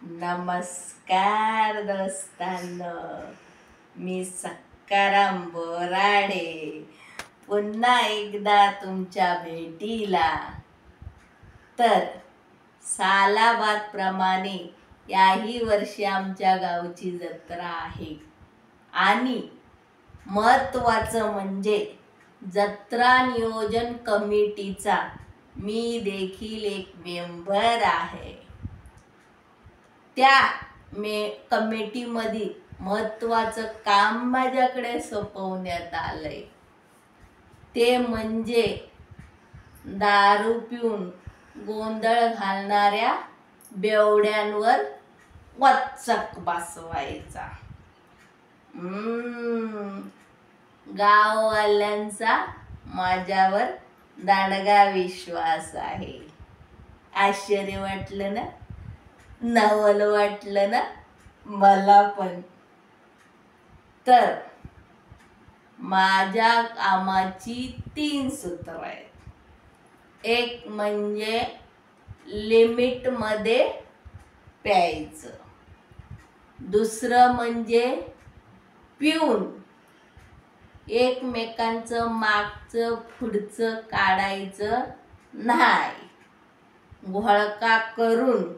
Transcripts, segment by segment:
नमस्कार दोस्तांनो, मी सकाराम बोराडे पुन्हा एकदा तुमच्या भेटीला. तर सालाबाद प्रमाणे याही वर्षी आमच्या गावची जत्रा आहे आणि महत्त्वाचं म्हणजे जत्रा नियोजन कमिटीचा मी देखील एक मेंबर आहे. त्या कमिटीमध्ये महत्त्वाचं काम माझ्याकडे सोपवण्यात आलंय. ते म्हणजे दारू पिऊन गोंधळ घालणाऱ्या बेवड्यांवर वचक बसवायचा. गाववाल्यांचा माझ्यावर दांडगा विश्वास आहे. आश्चर्य वाटलं ना? नवल वाटलं ना? मला पण. तर माझ्या कामाची 3 सूत्र आहेत. एक म्हणजे लिमिटमध्ये प्यायचं, दुसरं म्हणजे पिऊन एकमेकांचं मागचं पुढचं काढायचं नाही. घोळका करून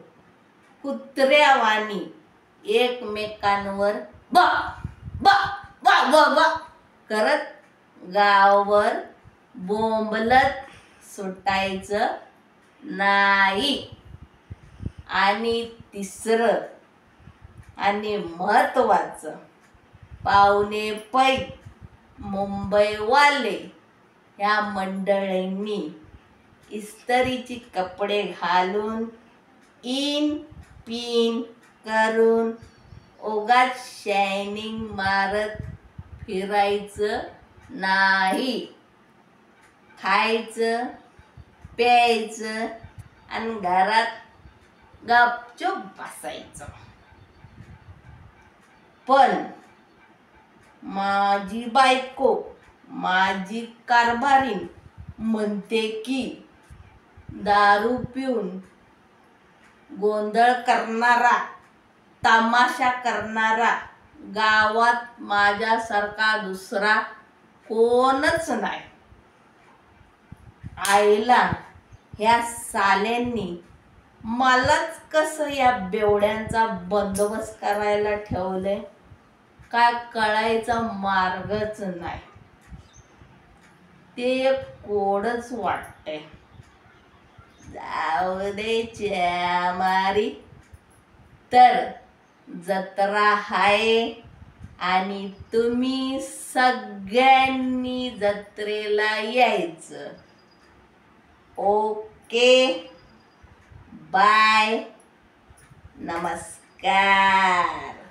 कुत्र्यावानी एकमेकांवर बा बा बा बा बा करत गावावर बोंबलत सुटायचं नाही. आणि तिसरं आणि महत्त्वाचं, पाहुणे पै मुंबईवाले ह्या मंडळींनी इस्त्रीचे कपडे घालून इन पिन करून उगाच शायनिंग मारत फिरायचं नाही. खायचं, प्यायचं आणि घरात गपचूप बसायचं. पण माझी बायको, माझी कारभारीण म्हणते की दारू पिऊन गोंधळ करणारा, तमाशा करणारा गावात माझ्यासारखा दुसरा कोणच नाही. आईला ह्या साल्यांनी मलाच कसं या बेवड्यांचा बंदोबस्त करायला ठेवलंय काय कळायचा मार्गच नाही. ते एक कोडच वाटतंय. जाऊ दे मारी. तर जत्रा आहे आणि तुम्ही सगळ्यांनी जत्रेला यायचं. ओके, बाय, नमस्कार.